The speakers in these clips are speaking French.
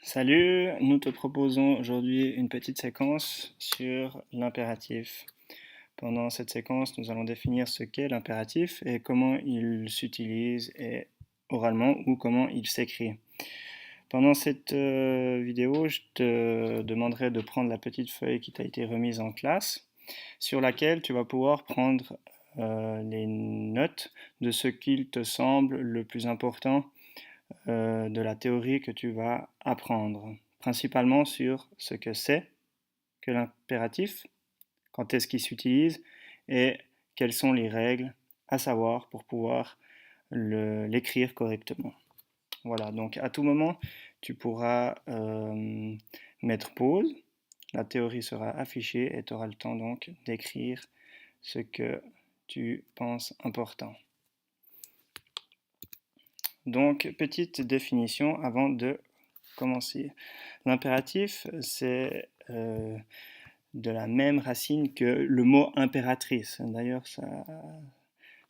Salut, nous te proposons aujourd'hui une petite séquence sur l'impératif. Pendant cette séquence, nous allons définir ce qu'est l'impératif et comment il s'utilise oralement ou comment il s'écrit. Pendant cette vidéo, je te demanderai de prendre la petite feuille qui t'a été remise en classe, sur laquelle tu vas pouvoir prendre les notes de ce qu'il te semble le plus important de la théorie que tu vas apprendre, principalement sur ce que c'est que l'impératif, quand est-ce qu'il s'utilise et quelles sont les règles à savoir pour pouvoir l'écrire correctement. Voilà, donc à tout moment, tu pourras mettre pause, la théorie sera affichée et tu auras le temps donc d'écrire ce que tu penses important. Donc, petite définition avant de commencer. L'impératif, c'est de la même racine que le mot impératrice. D'ailleurs,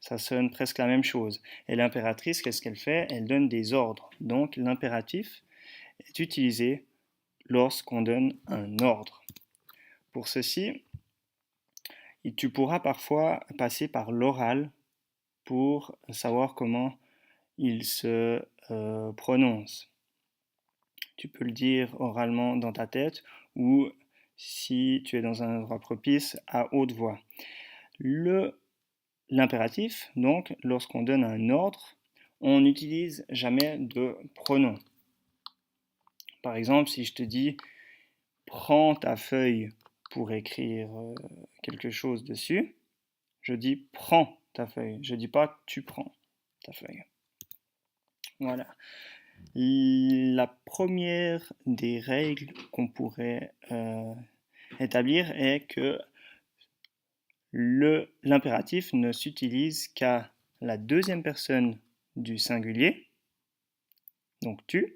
ça sonne presque la même chose. Et l'impératrice, qu'est-ce qu'elle fait? Elle donne des ordres. Donc, l'impératif est utilisé lorsqu'on donne un ordre. Pour ceci, tu pourras parfois passer par l'oral pour savoir comment il se prononce. Tu peux le dire oralement dans ta tête ou si tu es dans un endroit propice à haute voix. L'impératif, donc, lorsqu'on donne un ordre, on n'utilise jamais de pronom. Par exemple, si je te dis prends ta feuille pour écrire quelque chose dessus, je dis prends ta feuille. Je ne dis pas tu prends ta feuille. Voilà. La première des règles qu'on pourrait établir est que l'impératif ne s'utilise qu'à la deuxième personne du singulier, donc tu,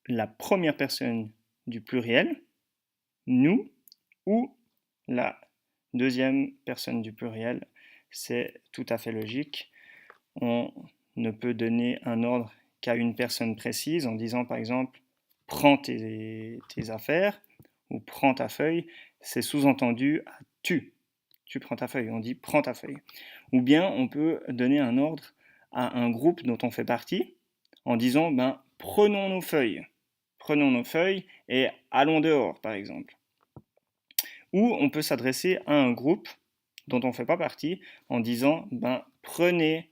la première personne du pluriel, nous, ou la deuxième personne du pluriel. C'est tout à fait logique. On ne peut donner un ordre qu'à une personne précise en disant par exemple prends tes affaires ou prends ta feuille, c'est sous-entendu à tu. Tu prends ta feuille, on dit prends ta feuille. Ou bien on peut donner un ordre à un groupe dont on fait partie en disant prenons nos feuilles et allons dehors par exemple. Ou on peut s'adresser à un groupe dont on ne fait pas partie en disant prenez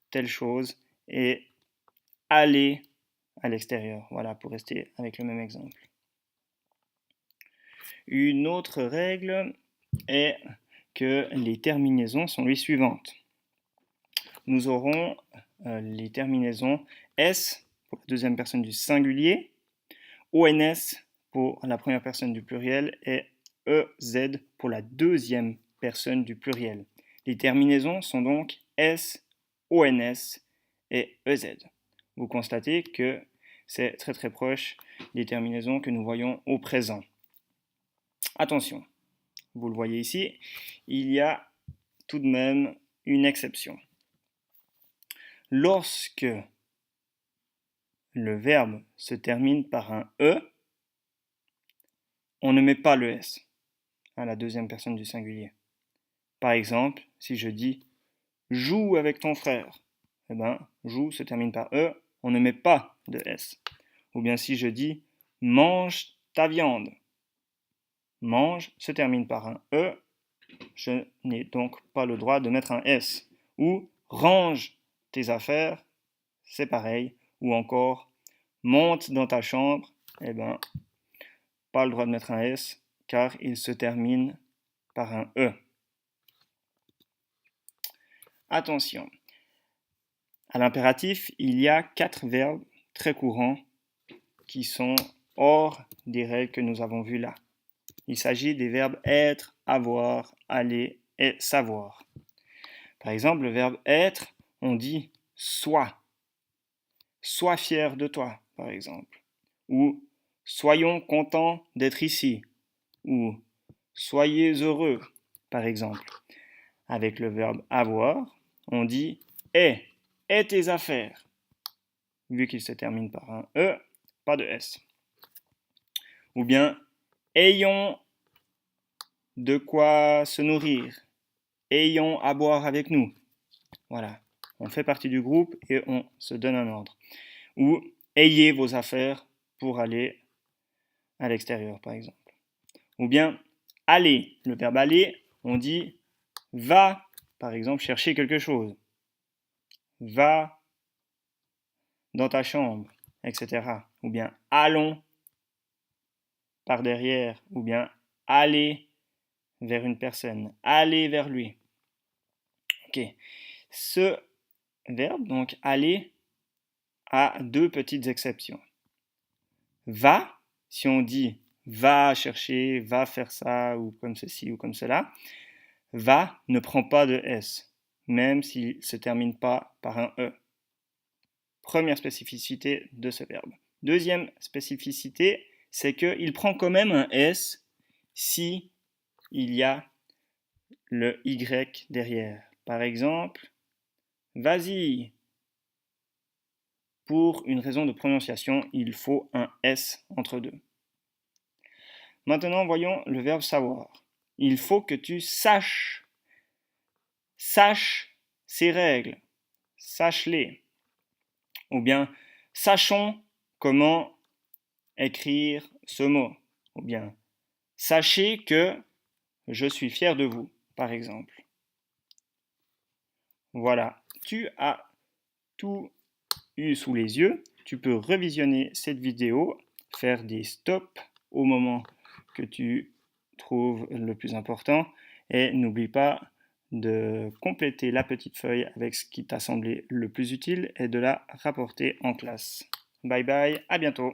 telle chose et allez à l'extérieur. Voilà, pour rester avec le même exemple. Une autre règle est que les terminaisons sont les suivantes. Nous aurons les terminaisons S pour la deuxième personne du singulier, ONS pour la première personne du pluriel et EZ pour la deuxième personne du pluriel. Les terminaisons sont donc S, ONS et EZ. Vous constatez que c'est très très proche des terminaisons que nous voyons au présent. Attention, vous le voyez ici, il y a tout de même une exception. Lorsque le verbe se termine par un E, on ne met pas le S à la deuxième personne du singulier. Par exemple, si je dis joue avec ton frère, joue se termine par E, on ne met pas de S. Ou bien si je dis mange ta viande, mange se termine par un E, je n'ai donc pas le droit de mettre un S. Ou range tes affaires, c'est pareil. Ou encore monte dans ta chambre, pas le droit de mettre un S car il se termine par un E. Attention, à l'impératif, il y a 4 verbes très courants qui sont hors des règles que nous avons vues là. Il s'agit des verbes être, avoir, aller et savoir. Par exemple, le verbe être, on dit sois. Sois fier de toi, par exemple. Ou soyons contents d'être ici. Ou soyez heureux, par exemple. Avec le verbe avoir, on dit aie tes affaires. Vu qu'il se termine par un E, pas de S. Ou bien ayons de quoi se nourrir. Ayons à boire avec nous. Voilà. On fait partie du groupe et on se donne un ordre. Ou ayez vos affaires pour aller à l'extérieur, par exemple. Ou bien aller. Le verbe aller, on dit va, par exemple, chercher quelque chose. Va dans ta chambre, etc. Ou bien allons par derrière. Ou bien aller vers une personne. Aller vers lui. Ok. Ce verbe, donc aller, a deux petites exceptions. Va, si on dit va chercher, va faire ça, ou comme ceci, ou comme cela, va ne prend pas de S, même s'il ne se termine pas par un E. Première spécificité de ce verbe. Deuxième spécificité, c'est qu'il prend quand même un S si il y a le Y derrière. Par exemple, vas-y. Pour une raison de prononciation, il faut un S entre deux. Maintenant, voyons le verbe savoir. Il faut que tu saches. Sache ces règles. Sache-les. Ou bien, sachons comment écrire ce mot. Ou bien, sachez que je suis fier de vous, par exemple. Voilà, tu as tout eu sous les yeux. Tu peux revisionner cette vidéo, faire des stops au moment que tu trouves le plus important et n'oublie pas de compléter la petite feuille avec ce qui t'a semblé le plus utile et de la rapporter en classe. Bye bye, à bientôt.